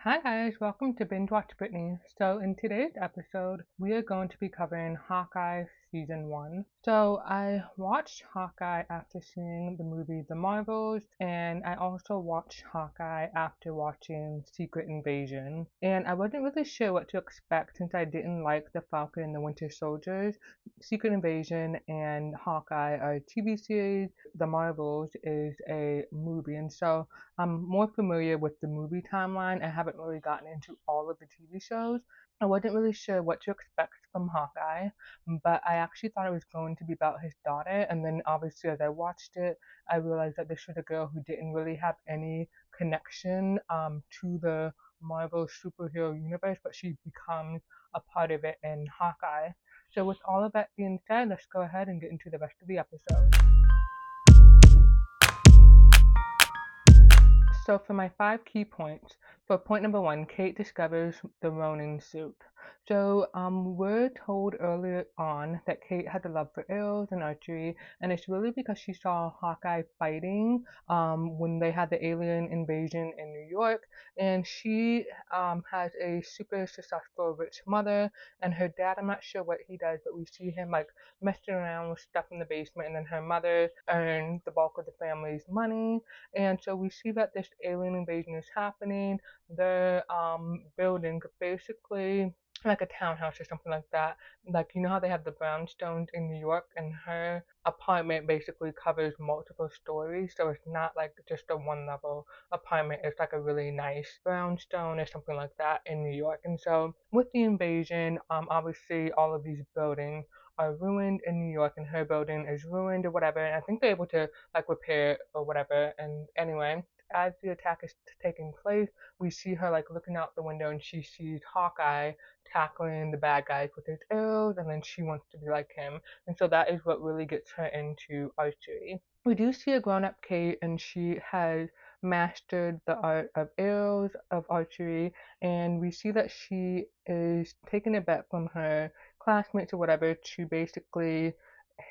Hi guys, welcome to Binge Watch Britney. So in today's episode, we are going to be covering Hawkeye season 1. So I watched Hawkeye after seeing the movie The Marvels, and I also watched Hawkeye after watching Secret Invasion. And I wasn't really sure what to expect since I didn't like The Falcon and the Winter Soldiers. Secret Invasion and Hawkeye are a TV series. The Marvels is a movie, and so I'm more familiar with the movie timeline. I haven't really gotten into all of the TV shows. I wasn't really sure what to expect from Hawkeye, but I actually thought it was going to be about his daughter. And then, obviously, as I watched it, I realized that this was a girl who didn't really have any connection to the Marvel superhero universe, but she becomes a part of it in Hawkeye. So, with all of that being said, let's go ahead and get into the rest of the episode. So for my 5 key points, for point number 1, Kate discovers the Ronin suit. So we're told earlier on that Kate had a love for arrows and archery, and it's really because she saw Hawkeye fighting when they had the alien invasion in New York, and she has a super successful rich mother, and her dad, I'm not sure what he does, but we see him like messing around with stuff in the basement, and then her mother earned the bulk of the family's money. And so we see that this alien invasion is happening. They're building basically like a townhouse or something like that. Like, you know how they have the brownstones in New York, and her apartment basically covers multiple stories. So it's not like just a one level apartment. It's like a really nice brownstone or something like that in New York. And so with the invasion, obviously all of these buildings are ruined in New York, and her building is ruined or whatever. And I think they're able to like repair it or whatever. And anyway, as the attack is taking place, we see her like looking out the window, and she sees Hawkeye tackling the bad guys with his arrows, and then she wants to be like him. And so that is what really gets her into archery. We do see a grown up Kate, and she has mastered the art of arrows, of archery, and we see that she is taking a bet from her classmates or whatever to basically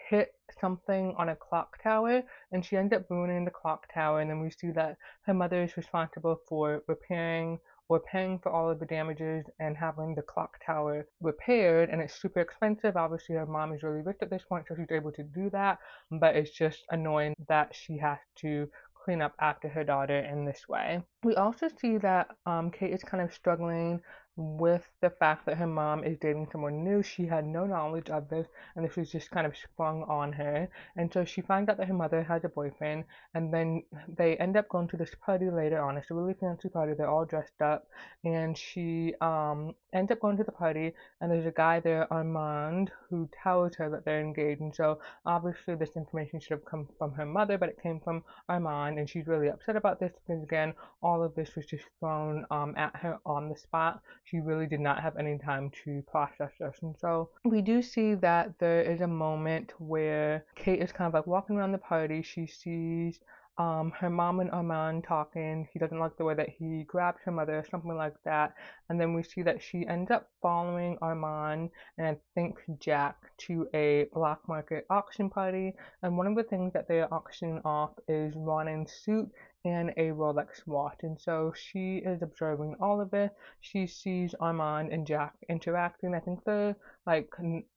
hit something on a clock tower, and she ends up ruining the clock tower. And then we see that her mother is responsible for repairing or paying for all of the damages and having the clock tower repaired, and it's super expensive. Obviously her mom is really rich at this point, so she's able to do that, but it's just annoying that she has to clean up after her daughter in this way. We also see that Kate is kind of struggling with the fact that her mom is dating someone new. She had no knowledge of this, and this was just kind of sprung on her. And so she finds out that her mother has a boyfriend, and then they end up going to this party later on. It's a really fancy party. They're all dressed up, and she ends up going to the party, and there's a guy there, Armand, who tells her that they're engaged. And so obviously this information should have come from her mother, but it came from Armand, and she's really upset about this because again, all of this was just thrown at her on the spot. She really did not have any time to process this. And so we do see that there is a moment where Kate is kind of like walking around the party. She sees her mom and Armand talking. He doesn't like the way that he grabs her mother, something like that. And then we see that she ends up following Armand and I think Jack to a black market auction party. And one of the things that they're auctioning off is Ronin's suit and a Rolex watch. And so she is observing all of it. She sees Armand and Jack interacting. I think they're like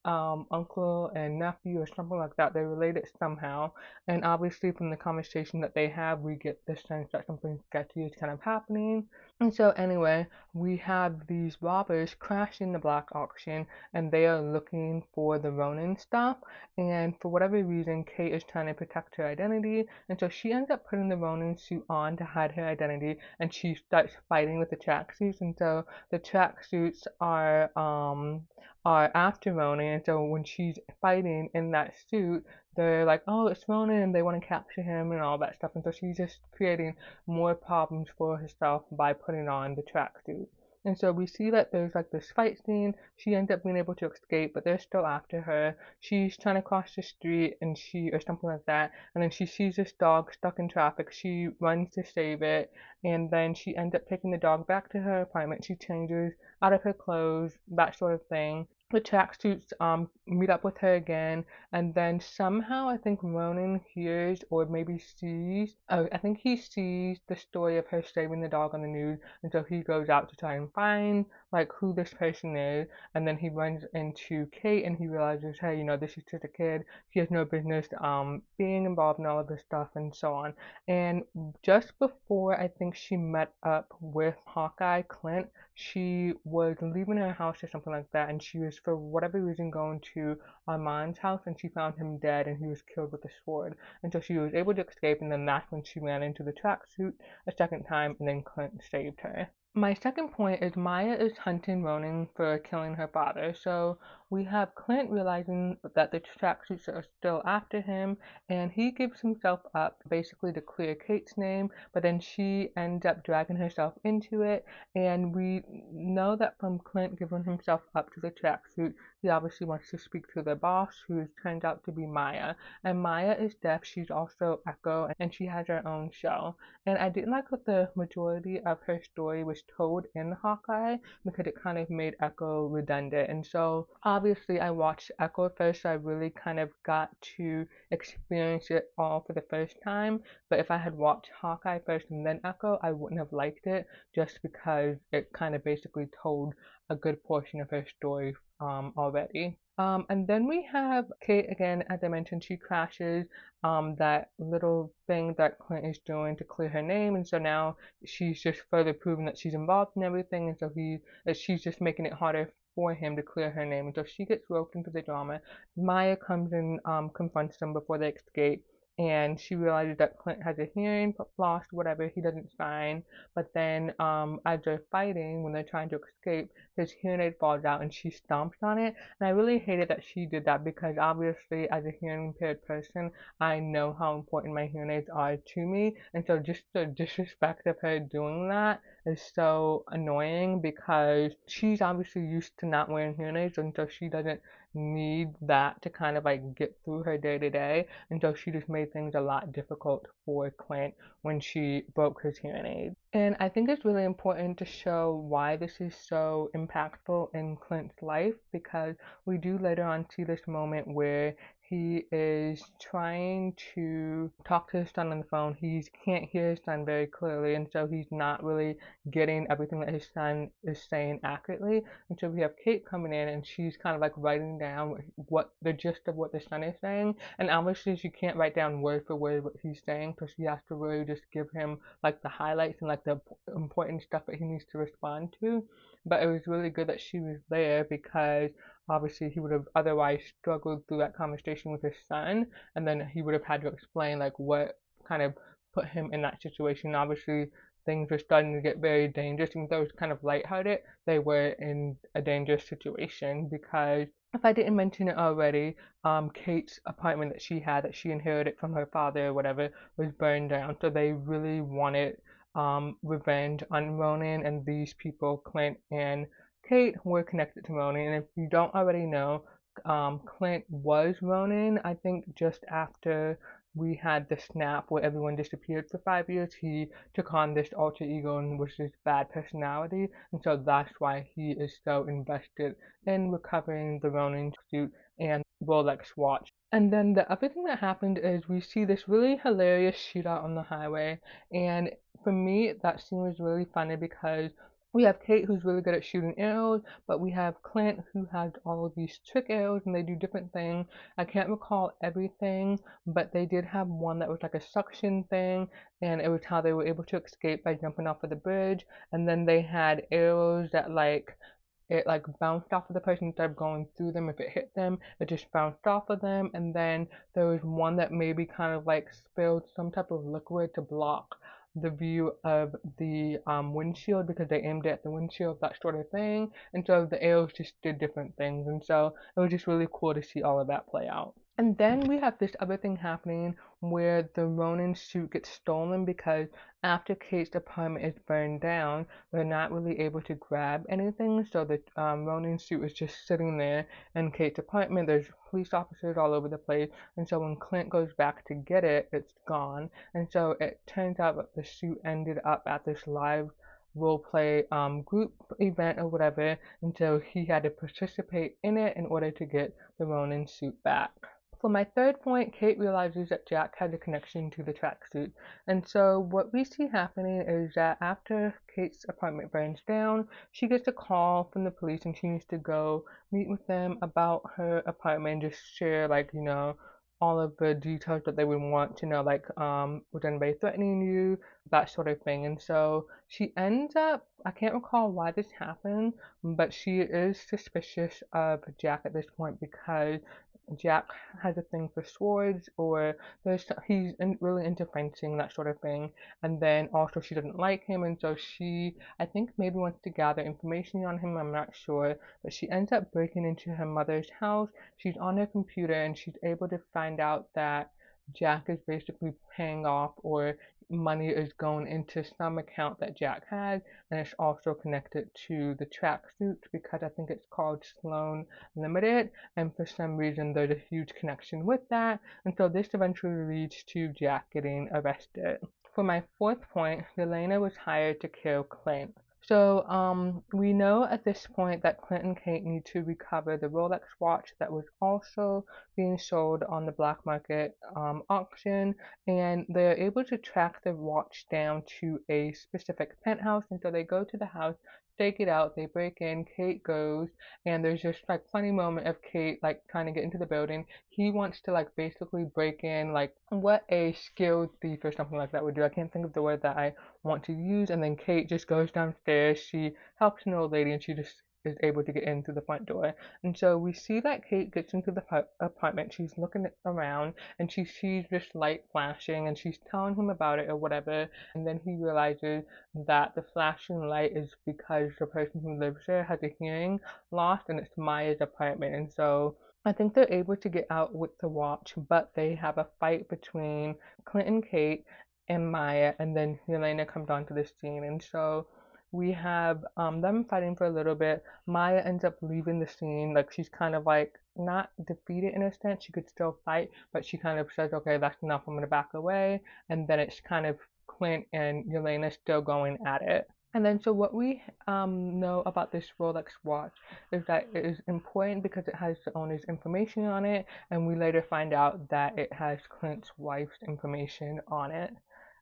uncle and nephew or something like that. They're related somehow. And obviously from the conversation that they have, we get the sense that something sketchy is kind of happening. And so anyway, we have these robbers crashing the black auction, and they are looking for the Ronin stuff. And for whatever reason, Kate is trying to protect her identity, and so she ends up putting the Ronin suit on to hide her identity, and she starts fighting with the tracksuits. And so the tracksuits are after Ronin, and so when she's fighting in that suit, they're like, oh, it's Ronin, and they want to capture him and all that stuff. And so she's just creating more problems for herself by putting on the tracksuit. And so we see that there's like this fight scene. She ends up being able to escape, but they're still after her. She's trying to cross the street or something like that. And then she sees this dog stuck in traffic. She runs to save it. And then she ends up taking the dog back to her apartment. She changes out of her clothes, that sort of thing. the tracksuits meet up with her again, and then somehow I think Ronan hears or maybe sees. Oh, I think he sees the story of her saving the dog on the news, and so he goes out to try and find like who this person is, and then he runs into Kate and he realizes, hey, this is just a kid. She has no business being involved in all of this stuff and so on. And just before I think she met up with Hawkeye Clint, she was leaving her house or something like that, and she was for whatever reason going to Armand's house, and she found him dead, and he was killed with a sword. And so she was able to escape, and then that's when she ran into the tracksuit a second time, and then Clint saved her. My second point is Maya is hunting Ronan for killing her father. So we have Clint realizing that the tracksuits are still after him, and he gives himself up basically to clear Kate's name, but then she ends up dragging herself into it, and we know that from Clint giving himself up to the tracksuit, he obviously wants to speak to the boss, who turns out to be Maya. And Maya is deaf, she's also Echo, and she has her own show. And I didn't like that the majority of her story was told in Hawkeye because it kind of made Echo redundant. And so obviously I watched Echo first, so I really kind of got to experience it all for the first time. But if I had watched Hawkeye first and then Echo, I wouldn't have liked it just because it kind of basically told a good portion of her story already. And then we have Kate again, as I mentioned, she crashes that little thing that Clint is doing to clear her name, and so now she's just further proving that she's involved in everything, and so she's just making it harder for him to clear her name, and so she gets roped into the drama. Maya comes and confronts them before they escape, and she realizes that Clint has a hearing loss, whatever, he doesn't sign, but then as they're fighting, when they're trying to escape, his hearing aid falls out and she stomps on it, and I really hated that she did that because obviously as a hearing impaired person, I know how important my hearing aids are to me, and so just the disrespect of her doing that is so annoying because she's obviously used to not wearing hearing aids, and so she doesn't need that to kind of like get through her day to day, and so she just made things a lot difficult for Clint when she broke his hearing aid. And I think it's really important to show why this is so impactful in Clint's life because we do later on see this moment where he is trying to talk to his son on the phone. He can't hear his son very clearly, and so he's not really getting everything that his son is saying accurately. And so we have Kate coming in, and she's kind of like writing down what the gist of what the son is saying. And obviously, she can't write down word for word what he's saying, so she has to really just give him like the highlights and like the important stuff that he needs to respond to. But it was really good that she was there because obviously he would have otherwise struggled through that conversation with his son, and then he would have had to explain like what kind of put him in that situation. Obviously things were starting to get very dangerous, even though it was kind of lighthearted, they were in a dangerous situation because if I didn't mention it already, Kate's apartment that she had that she inherited from her father or whatever was burned down, so they really wanted revenge on Ronan, and these people, Clint and Kate, were connected to Ronan. And if you don't already know, Clint was Ronan. I think just after we had the snap where everyone disappeared for 5 years, he took on this alter ego and was this bad personality, and so that's why he is so invested in recovering the Ronin suit and Rolex watch. And then the other thing that happened is we see this really hilarious shootout on the highway, and for me that scene was really funny because we have Kate who's really good at shooting arrows, but we have Clint who has all of these trick arrows and they do different things. I can't recall everything, but they did have one that was like a suction thing, and it was how they were able to escape by jumping off of the bridge. And then they had arrows that it like bounced off of the person instead of going through them. If it hit them, it just bounced off of them. And then there was one that maybe kind of like spilled some type of liquid to block the view of the windshield because they aimed it at the windshield, that sort of thing. And so the arrows just did different things. And so it was just really cool to see all of that play out. And then we have this other thing happening where the Ronin suit gets stolen because after Kate's apartment is burned down, they're not really able to grab anything. So the Ronin suit is just sitting there in Kate's apartment. There's police officers all over the place. And so when Clint goes back to get it, it's gone. And so it turns out that the suit ended up at this live role play group event or whatever, and so he had to participate in it in order to get the Ronin suit back. For my third point, Kate realizes that Jack has a connection to the tracksuit. And so what we see happening is that after Kate's apartment burns down, she gets a call from the police and she needs to go meet with them about her apartment and just share, like, all of the details that they would want to know, like, was anybody threatening you, that sort of thing. And so she ends up, I can't recall why this happened, but she is suspicious of Jack at this point because Jack has a thing for swords, or really into fencing, that sort of thing. And then also she doesn't like him, and so she, I think, maybe wants to gather information on him. I'm not sure, but she ends up breaking into her mother's house. She's on her computer, and she's able to find out that Jack is basically paying off, or money is going into some account that Jack has, and it's also connected to the tracksuit because I think it's called Sloan Limited, and for some reason there's a huge connection with that, and so this eventually leads to Jack getting arrested. For my fourth point, Yelena was hired to kill Clint. So we know at this point that Clint and Kate need to recover the Rolex watch that was also being sold on the black market auction, and they're able to track the watch down to a specific penthouse, and so they go to the house, stake it out, they break in, Kate goes, and there's just like funny moment of Kate like trying to get into the building. He wants to like basically break in, like what a skilled thief or something like that would do. I can't think of the word that I want to use, and then Kate just goes downstairs, she helps an old lady, and she just is able to get in through the front door. And so we see that Kate gets into the apartment, she's looking around, and she sees this light flashing, and she's telling him about it or whatever, and then he realizes that the flashing light is because the person who lives there has a hearing loss, and it's Maya's apartment. And so I think they're able to get out with the watch, but they have a fight between Clint and Kate and Maya, and then Yelena comes onto the scene. And so we have them fighting for a little bit. Maya ends up leaving the scene, like she's kind of like not defeated in a sense. She could still fight, but she kind of says, okay, that's enough, I'm gonna back away. And then it's kind of Clint and Yelena still going at it. And then, so what we know about this Rolex watch is that it is important because it has the owner's information on it, and we later find out that it has Clint's wife's information on it.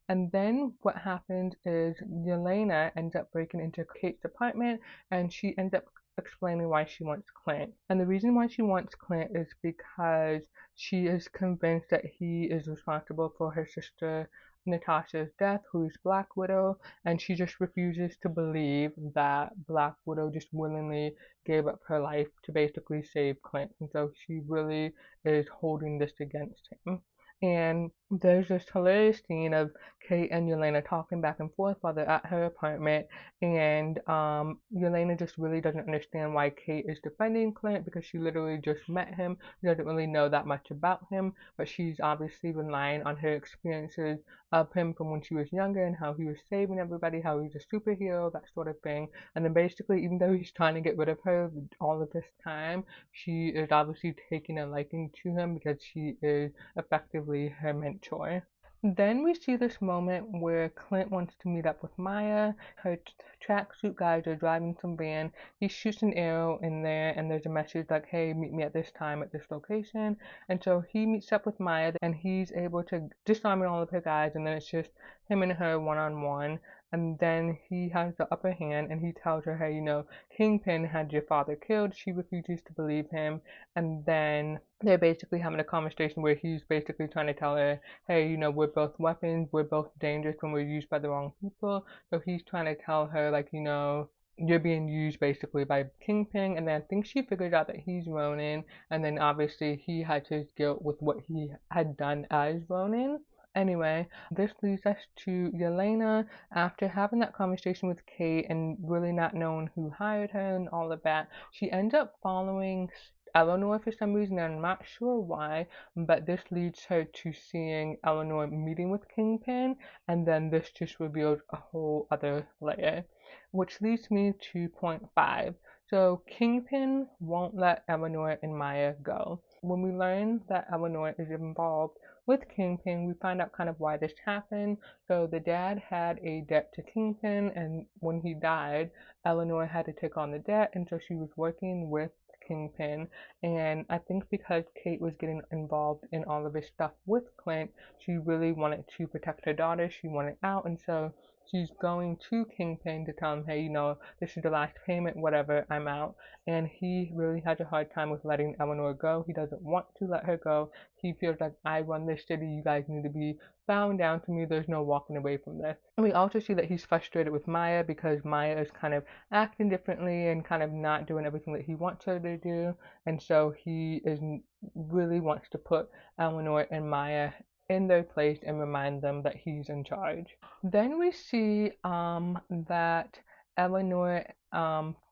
And then what happens is Yelena ends up breaking into Kate's apartment, and she ends up explaining why she wants Clint. And the reason why she wants Clint is because she is convinced that he is responsible for her sister Natasha's death, who is Black Widow, and she just refuses to believe that Black Widow just willingly gave up her life to basically save Clint. And so she really is holding this against him. And there's this hilarious scene of Kate and Yelena talking back and forth while they're at her apartment, and Yelena just really doesn't understand why Kate is defending Clint because she literally just met him. She doesn't really know that much about him, but she's obviously relying on her experiences of him from when she was younger and how he was saving everybody, how he's a superhero, that sort of thing. And then basically, even though he's trying to get rid of her all of this time, she is obviously taking a liking to him because she is effectively her mentor. Then we see this moment where Clint wants to meet up with Maya. Her tracksuit guys are driving some van. He shoots an arrow in there, and there's a message like, hey, meet me at this time at this location. And so he meets up with Maya, and he's able to disarm all of her guys, and then it's just him and her one-on-one. And then he has the upper hand, and he tells her, hey, Kingpin had your father killed. She refuses to believe him. And then they're basically having a conversation where he's basically trying to tell her, hey, we're both weapons, we're both dangerous when we're used by the wrong people. So he's trying to tell her, like, you're being used basically by Kingpin. And then I think she figures out that he's Ronin, and then obviously he had his guilt with what he had done as Ronin. Anyway, this leads us to Yelena. After having that conversation with Kate and really not knowing who hired her and all of that, she ends up following Eleanor for some reason. I'm not sure why, but this leads her to seeing Eleanor meeting with Kingpin, and then this just reveals a whole other layer, which leads me to point 5. So Kingpin won't let Eleanor and Maya go. When we learn that Eleanor is involved with Kingpin, we find out kind of why this happened. So the dad had a debt to Kingpin, and when he died, Eleanor had to take on the debt, and so she was working with Kingpin. And I think because Kate was getting involved in all of this stuff with Clint, she really wanted to protect her daughter. She wanted out, and so she's going to Kingpin to tell him, hey, this is the last payment, whatever, I'm out. And he really has a hard time with letting Eleanor go. He doesn't want to let her go. He feels like, I run this city, you guys need to be bowing down to me, there's no walking away from this. And we also see that he's frustrated with Maya because Maya is kind of acting differently and kind of not doing everything that he wants her to do. And so he is really wants to put Eleanor and Maya in their place and remind them that he's in charge. Then we see that Eleanor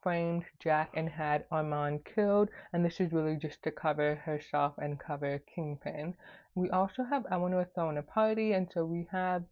framed Jack and had Armand killed, and this is really just to cover herself and cover Kingpin. We also have Eleanor throwing a party, and so we have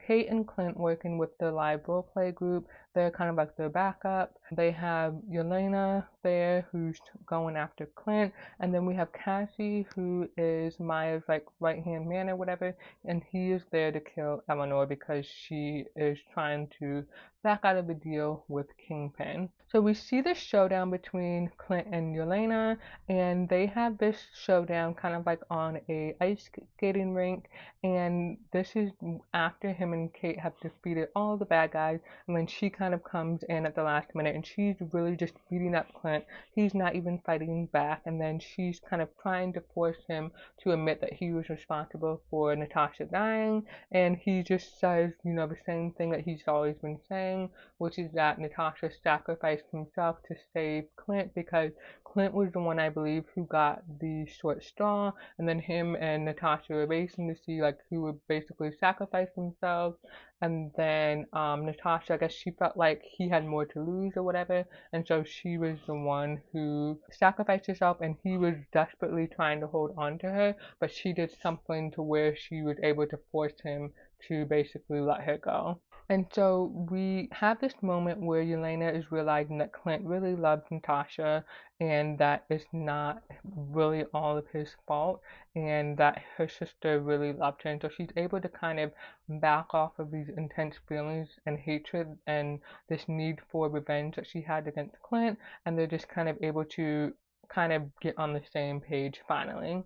Kate and Clint working with the live roleplay group. They're kind of like their backup. They have Yelena there who's going after Clint, and then we have Cassie who is Maya's like right hand man or whatever, and he is there to kill Eleanor because she is trying to back out of the deal with Kingpin. So we see this showdown between Clint and Yelena, and they have this showdown kind of like on a ice skating rink, and this is after him and Kate have defeated all the bad guys, and then she kind of comes in at the last minute, and she's really just beating up Clint. He's not even fighting back, and then she's kind of trying to force him to admit that he was responsible for Natasha dying, and he just says, the same thing that he's always been saying, which is that Natasha sacrificed himself to save Clint because Clint was the one, I believe, who got the short straw, and then him and Natasha were racing to see like who would basically sacrifice themselves. And then Natasha, I guess she felt like he had more to lose or whatever, and so she was the one who sacrificed herself, and he was desperately trying to hold on to her, but she did something to where she was able to force him to basically let her go. And so we have this moment where Yelena is realizing that Clint really loves Natasha and that it's not really all of his fault and that her sister really loved her. And so she's able to kind of back off of these intense feelings and hatred and this need for revenge that she had against Clint, and they're just kind of able to kind of get on the same page finally.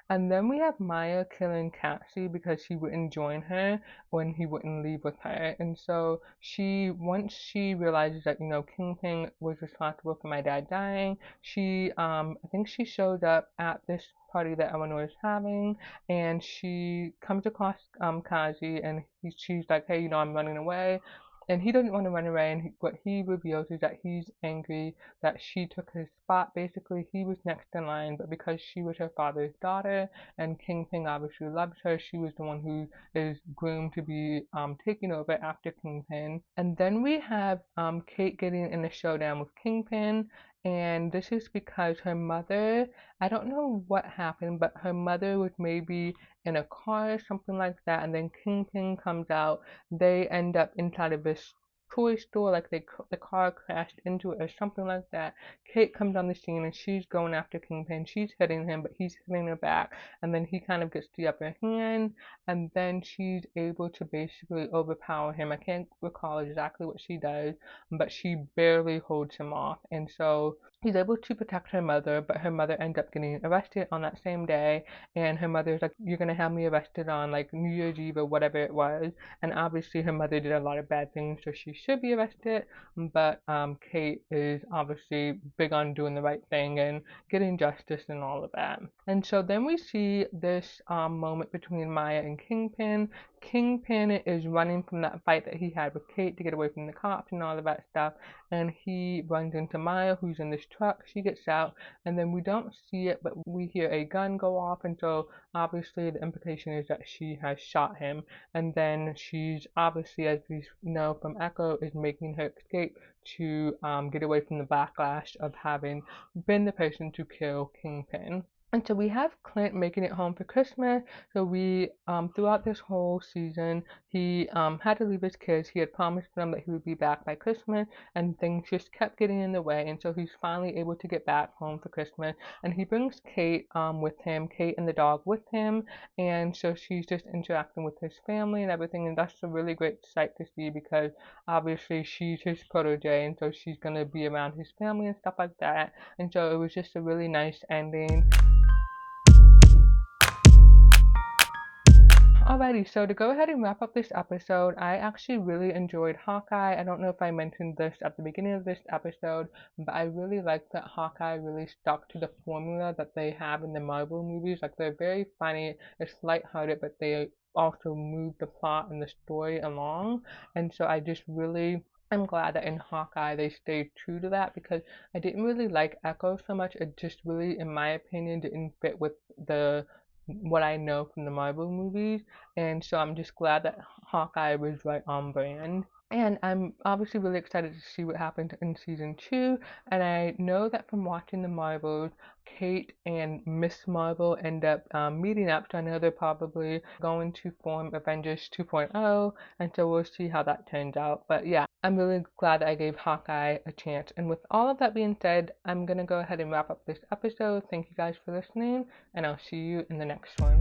And then we have Maya killing Cassie because he wouldn't join her when he wouldn't leave with her. And so once she realizes that, Kingpin was responsible for my dad dying, I think she shows up at this party that Eleanor is having, and she comes across Kazi, and she's like, hey, I'm running away. And he doesn't want to run away, and what he reveals is that he's angry that she took his spot. Basically, he was next in line, but because she was her father's daughter, and Kingpin obviously loves her, she was the one who is groomed to be taking over after Kingpin. And then we have Kate getting in a showdown with Kingpin, and this is because her mother, I don't know what happened, but her mother was maybe in a car or something like that, and then Kingpin comes out. They end up inside of this toy store, like the car crashed into it or something like that. Kate comes on the scene and she's going after Kingpin. She's hitting him, but he's hitting her back, and then he kind of gets the upper hand, and then she's able to basically overpower him. I can't recall exactly what she does, but she barely holds him off, and so he's able to protect her mother, but her mother ends up getting arrested on that same day, and her mother's like, you're gonna have me arrested on like New Year's Eve or whatever it was, and obviously her mother did a lot of bad things, so she should be arrested, but Kate is obviously big on doing the right thing and getting justice and all of that. And so then we see this moment between Maya and Kingpin. Kingpin is running from that fight that he had with Kate to get away from the cops and all of that stuff, and he runs into Maya, who's in this truck. She gets out, and then we don't see it, but we hear a gun go off, and so obviously the implication is that she has shot him, and then she's obviously, as we know from Echo, is making her escape to get away from the backlash of having been the person to kill Kingpin. And so we have Clint making it home for Christmas. So we, throughout this whole season, he had to leave his kids. He had promised them that he would be back by Christmas, and things just kept getting in the way. And so he's finally able to get back home for Christmas. And he brings Kate with him, Kate and the dog with him. And so she's just interacting with his family and everything. And that's a really great sight to see because obviously she's his protege, and so she's gonna be around his family and stuff like that. And so it was just a really nice ending. Alrighty, so to go ahead and wrap up this episode, I actually really enjoyed Hawkeye. I don't know if I mentioned this at the beginning of this episode, but I really like that Hawkeye really stuck to the formula that they have in the Marvel movies. Like, they're very funny, it's lighthearted, but they also move the plot and the story along. And so I just really I'm glad that in Hawkeye they stayed true to that because I didn't really like Echo so much. It just really, in my opinion, didn't fit with the what I know from the Marvel movies, and so I'm just glad that Hawkeye was right on brand. And I'm obviously really excited to see what happens in season 2. And I know that from watching the Marvels, Kate and Miss Marvel end up meeting up. So I know they're probably going to form Avengers 2.0. And so we'll see how that turns out. But yeah, I'm really glad that I gave Hawkeye a chance. And with all of that being said, I'm going to go ahead and wrap up this episode. Thank you guys for listening, and I'll see you in the next one.